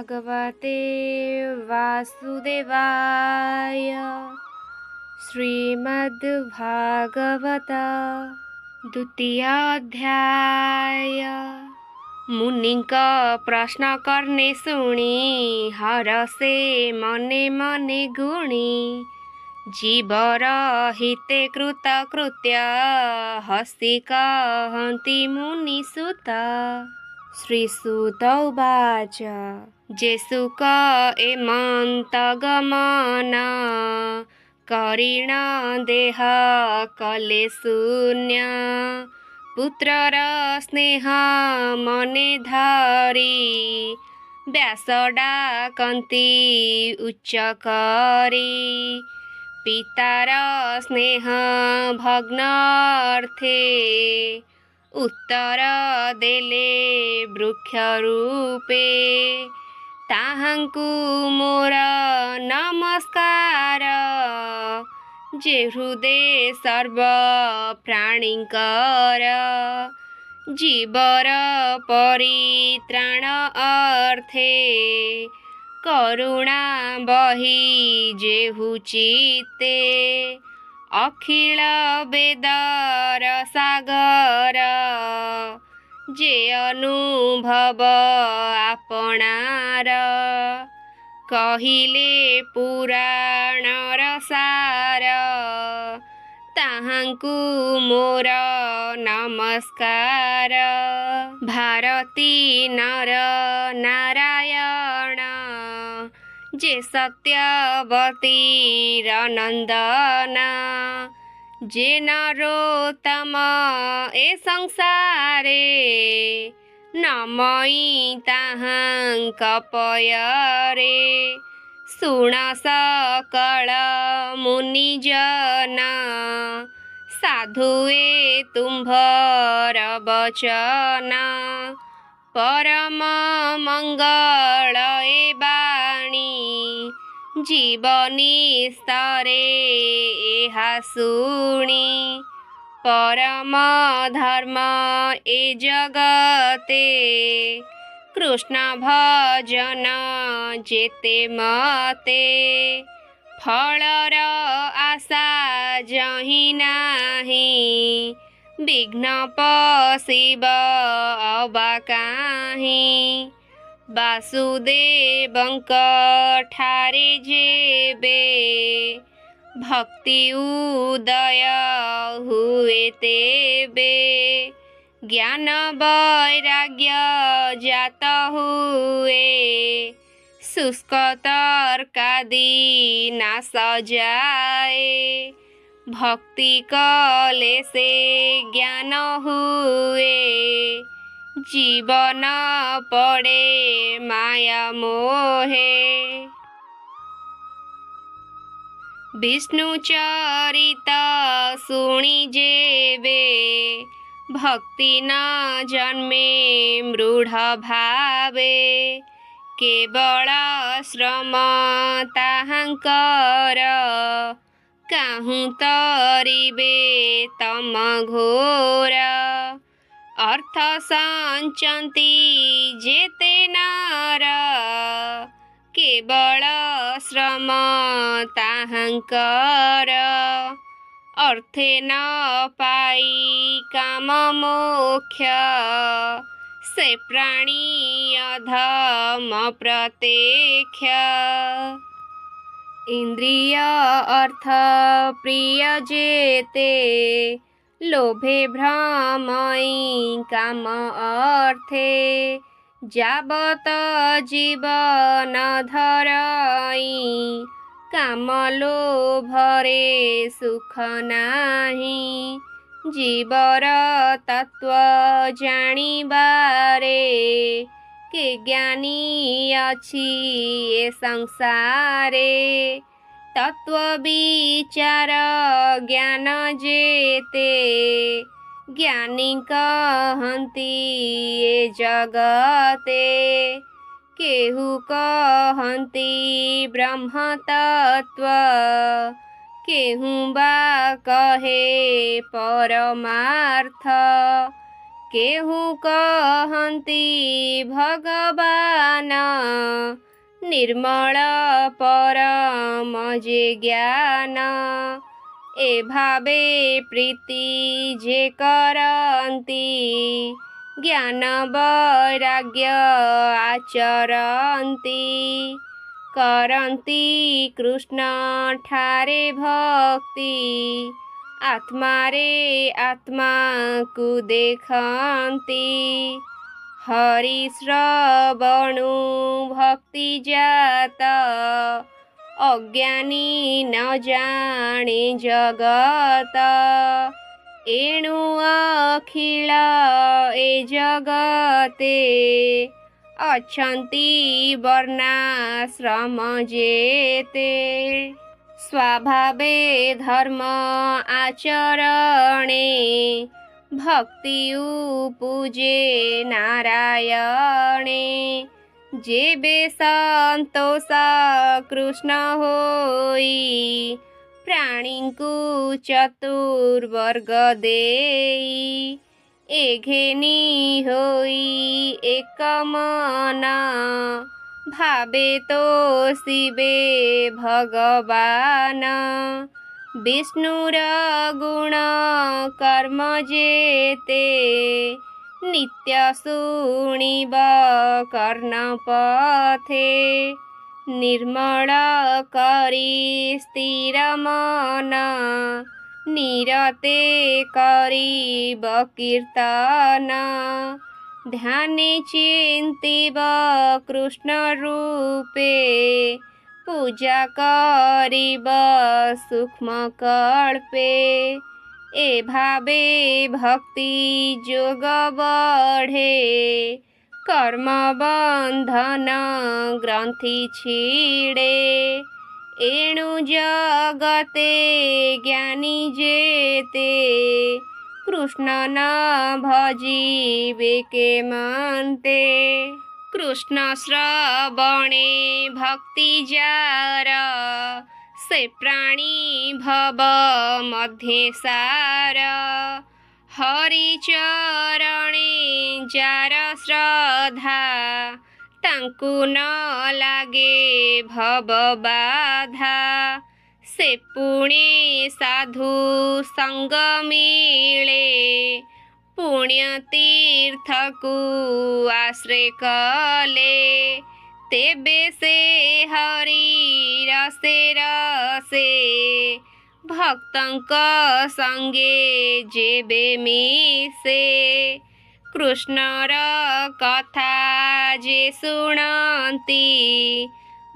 भगवते वासुदेवाय। श्रीमद्भागवत द्वितीयोऽध्याय। मुनिଙ୍କ प्रश्न करने शुणी हरसे मने मने गुणी। जीवर हिते कृत कृत्य हसि कहन्ति मुनिसुत। श्रीसुत उवाच जे सुक एमन्त गमन करिण देह कले शून्य। पुत्रर स्नेह मने धरी व्यास डाकन्ति उच्च करी। पितार स्नेह भग्नार्थे उत्तर देले वृक्ष रूपे। ताहांकु मोर नमस्कार जे हृदय सर्व प्राणींकर। जीवर परित्राण अर्थे करुणा बही जेहु चित्ते। अखिल वेदर सागर जे अनुभव आपणार। कहिले पुराणर सार ताहांकु मोर नमस्कार। भारती नर नारायण जे सत्यवतीर नंदन। जे नरोत्तम ए संसारे नमई ताहांक पयरे। सुण सकल मुनिजन साधुए तुम्भर वचन। परम मंगल ए बाणी जीवनी स्तरे एहा शुणी। परम धर्म ए जगते कृष्ण भजन जेते मते। फलर आशा जहि नाही विघ्न पशिब अबा काहीं। वासुदेवंक ठारे जेबे भक्ति उदय हुए तेबे। ज्ञान वैराग्य जात हुए शुष्क तर्कादि नाश जाए। भक्ति कले से ज्ञान हुए जीवन पड़े माया मोहे। विष्णु चरित शुणी जेबे भक्ति न जन्मे मृढ़ भावे। केवल श्रम ताहांकर काहूँ तरिबे तम घोर। अर्थ संचन्ति जेते नर केवल श्रम ताहांकर। अर्थे न पाई काम मोक्ष से प्राणी अधम प्रत्यक्ष। इंद्रिय अर्थ प्रिय जेते लोभे भ्रमई काम अर्थे। जाबत जीवन धरई काम लोभरे सुख नाही। जीवर तत्व जानिबारे के ज्ञानी अछि ए संसारे। तत्व विचार ज्ञान जेते ज्ञानी कहन्ति ए जगते। केहू कहन्ति ब्रह्म तत्व केहू बा कहे परमार्थ। केहू कहन्ति भगवान निर्मल परम जे ज्ञान ए भावे प्रीति जे करन्ति ज्ञान वैराग्य आचरन्ति करन्ति कृष्ण ठारे भक्ति आत्मा रे आत्मा को देखन्ति हरि श्रवणु भक्ति जात अज्ञानी न जाने जगत एणु अखिल ए जगते अछन्ति वर्णाश्रम जेते स्वभावे धर्म आचरणे भक्ति पूजे नारायणे जेबे संतोष कृष्ण होई प्राणी को चतुर्वर्ग देई एघेनी होई एक मन भावे तो शिवे भगवान विष्णुर गुण कर्म जेते नित्य शुणिब कर्णपथे निर्मल करी स्थिर मन निरते करीब कीर्तन ध्याने चिंतिब कृष्ण रूपे पूजा करीब सूक्ष्म कल्पे ए भावे भक्ति जोग बढ़े कर्म बंधन ग्रंथि छिड़े एणु जगते ज्ञानी जेते कृष्ण न भजीवे के मनते कृष्ण श्रवणे भक्ति जार से प्राणी भव मध्य सार हरि चरणे जार श्रद्धा तांकु न लागे भव बाधा से पुणे साधु संग मिले पुण्य तीर्थ को आश्रय कले तेबे से हरि रसे रसे भक्तंक संगे जेबे मिसे कृष्णर कथा जे शुणन्ति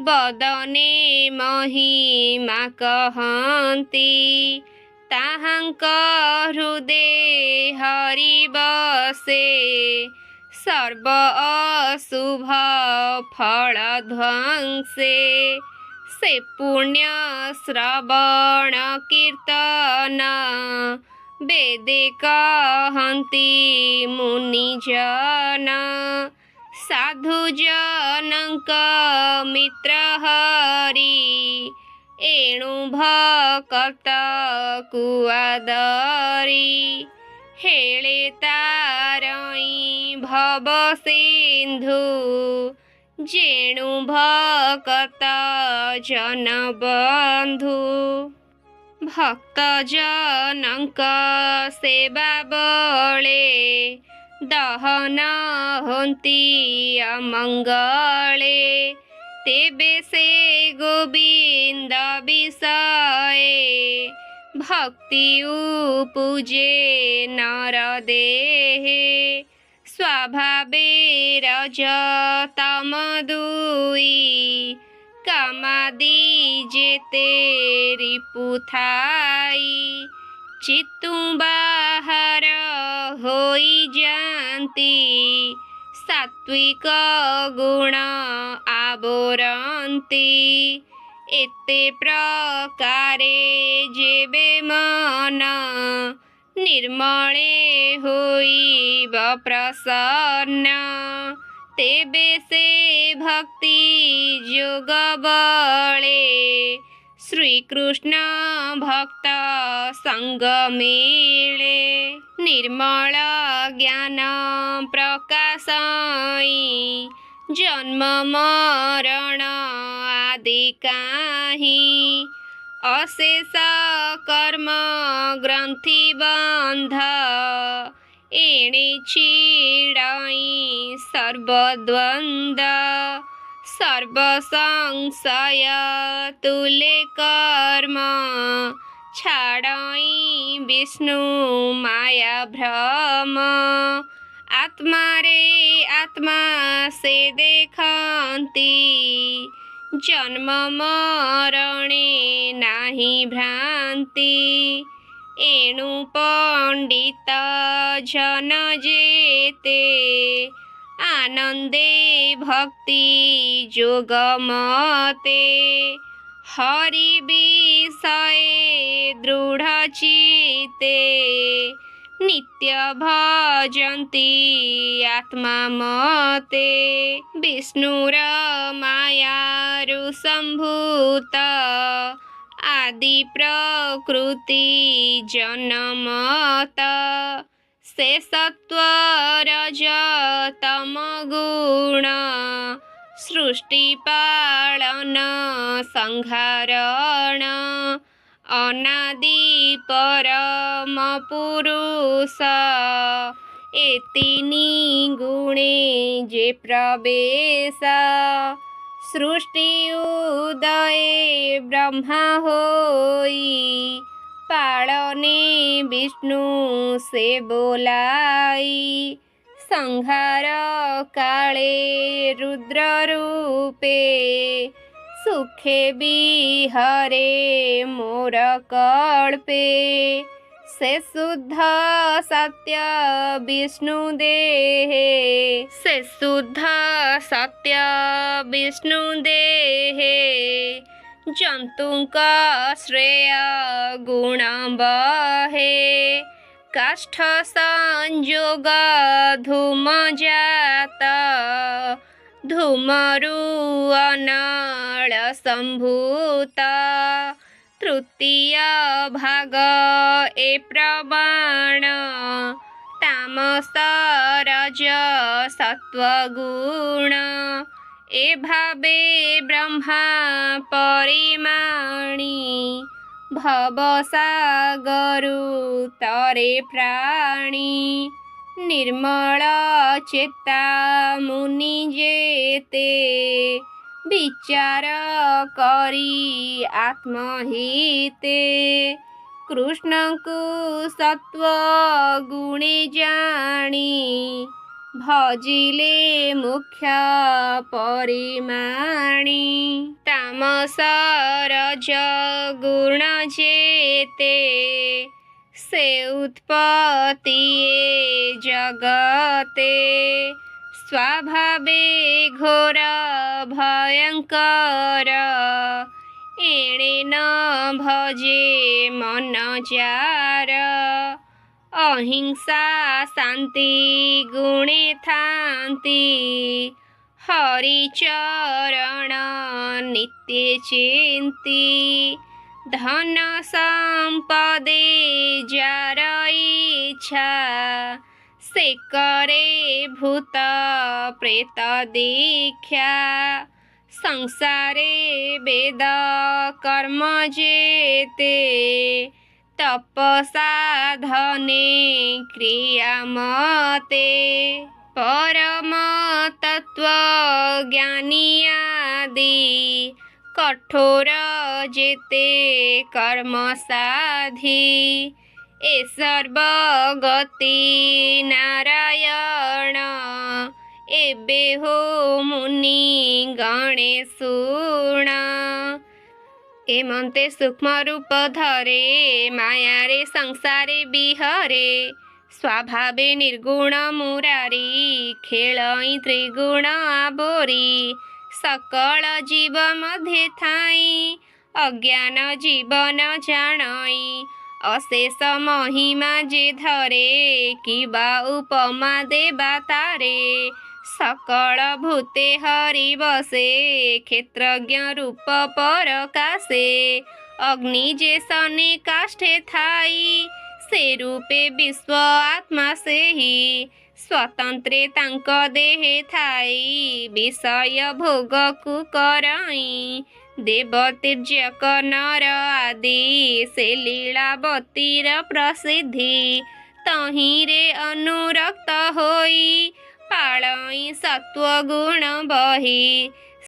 बदने महिमा कहन्ति ताहांक हृदय हरि बसे सर्व अशुभ फल ध्वंसे से पुण्य श्रवण कीर्तन वेदे कहन्ति मुनिजन साधु जनक मित्र हरि एणु भक्त कुआदरी हेळे तारई भव सिंधु जेणु भक्त जन बंधु भक्त जनक सेवा बळे दहन होती अमंगले तेबे से गोविंद विषये भक्ति पूजे नर देहे स्वभावे रज तम दुई कामादि जेते रिपुथाई चित्तु बाहर होई जानती सात्विक गुण आवरंती एते प्रकारे जेबे मन निर्मले होइब प्रसन्न तेबे से भक्ति जोग बळे ଶ୍ରୀକୃଷ୍ଣ ଭକ୍ତ ସଙ୍ଗ ମିଳେ ନିର୍ମଳ ଜ୍ଞାନ ପ୍ରକାଶଇ ଜନ୍ମ ମରଣ ଆଦି କାହିଁ ଅଶେଷ କର୍ମ ଗ୍ରନ୍ଥି ବନ୍ଧ ଏଣେ ଛିଡ଼ଇ ସର୍ବଦ୍ୱନ୍ଦ ସର୍ବ ସଂଶୟ ତୁଲେ କର୍ମ ଛାଡ଼ଇ ବିଷ୍ଣୁ ମାୟା ଭ୍ରମ ଆତ୍ମାରେ ଆତ୍ମା ସେ ଦେଖନ୍ତି ଜନ୍ମ ମରଣେ ନାହିଁ ଭ୍ରାନ୍ତି ଏଣୁ ପଣ୍ଡିତ ଜନ ଯେତେ ଆନନ୍ଦେ ଭକ୍ତି ଯୋଗ ମତେ ହରି ବିଷୟ ଦୃଢ଼ ଚିତେ ନିତ୍ୟ ଭଜନ୍ତି ଆତ୍ମା ମତେ ବିଷ୍ଣୁର ମାୟାରୁ ସମ୍ଭୂତ ଆଦି ପ୍ରକୃତି ଜନମତ ସେ ସତ୍ୱ ରଜ ତମ ଗୁଣ ସୃଷ୍ଟି ପାଳନ ସଂହାରଣ ଅନାଦି ପରମ ପୁରୁଷ ଏ ତିନି ଗୁଣେ ଯେ ପ୍ରବେଶ ସୃଷ୍ଟି ଉଦୟେ ବ୍ରହ୍ମା ହୋଇ ପାଳନେ ବିଷ୍ଣୁ ସେ ବୋଲାଇ ସଂହାର କାଳେ ରୁଦ୍ର ରୂପେ ସୁଖେ ବିହରେ ମୋର କଳ୍ପେ ସେ ଶୁଦ୍ଧ ସତ୍ୟ ବିଷ୍ଣୁ ଦେହେ ସେ ଶୁଦ୍ଧ ସତ୍ୟ ବିଷ୍ଣୁ ଦେହେ ଜନ୍ତୁଙ୍କ ଶ୍ରେୟ ଗୁଣ ବହେ କାଷ୍ଠ ସଂଯୋଗ ଧୂମ ଜାତ ଧୂମରୁ ଅନଳ ସମ୍ଭୂତ ତୃତୀୟ ଭାଗ ଏ ପ୍ରମାଣ ତାମସ ରଜ ସତ୍ୱଗୁଣ ଏ ଭାବେ ବ୍ରହ୍ମା ପରିମାଣି ଭବସାଗରୁ ତରେ ପ୍ରାଣୀ ନିର୍ମଳ ଚେତା ମୁନି ଯେତେ ବିଚାର କରି ଆତ୍ମହିତେ କୃଷ୍ଣଙ୍କୁ ସତ୍ୱ ଗୁଣେ ଜାଣି ଭଜିଲେ ମୁଖ୍ୟ ପରିମାଣି ତାମସ ରଜ ଗୁଣ ଯେତେ ସେ ଉତ୍ପତ୍ତିଏ ଜଗତେ ସ୍ୱଭାବେ ଘୋର ଭୟଙ୍କର ଏଣେ ନ ଭଜେ ମନ ଯାର ଅହିଂସା ଶାନ୍ତି ଗୁଣେ ଥାନ୍ତି ହରିଚରଣ ନିତ୍ୟ ଚିନ୍ତି ଧନ ସମ୍ପଦେ ଯାର ଇଚ୍ଛା ସେ କରେ ଭୂତ ପ୍ରେତ ଦୀକ୍ଷା ସଂସାରେ ବେଦ କର୍ମ ଯେତେ ତପସାଧନେ କ୍ରିୟା ମତେ ପରମ ତତ୍ତ୍ୱ ଜ୍ଞାନୀ ଆଦି କଠୋର ଯେତେ କର୍ମ ସାଧି ଏ ସର୍ବଗତି ନାରାୟଣ ଏବେ ହୋ ମୁନି ଗଣେ ଶୁଣ ଏମନ୍ତେ ସୂକ୍ଷ୍ମ ରୂପ ଧରେ ମାୟାରେ ସଂସାରେ ବିହରେ ସ୍ୱଭାବେ ନିର୍ଗୁଣ ମୁରାରି ଖେଳଇ ତ୍ରିଗୁଣ ଆବୋରି ସକଳ ଜୀବ ମଧ୍ୟେ ଥାଇ ଅଜ୍ଞାନ ଜୀବନ ଜାଣଇ ଅଶେଷ ମହିମା ଯେ ଧରେ କିବା ଉପମା ଦେବା ତାରେ सकल भूते हरि बसे क्षेत्रज्ञ रूप परकाशे अग्नि जे सने काष्ठे थाई से रूपे विश्व आत्मा से ही स्वतंत्रे तांक देहे थाई विषय भोग कु करई देव तिर्यक नर आदि से लीलावतीर प्रसिद्धि तहिरे अनुरक्त होई पाळई सत्व गुण बही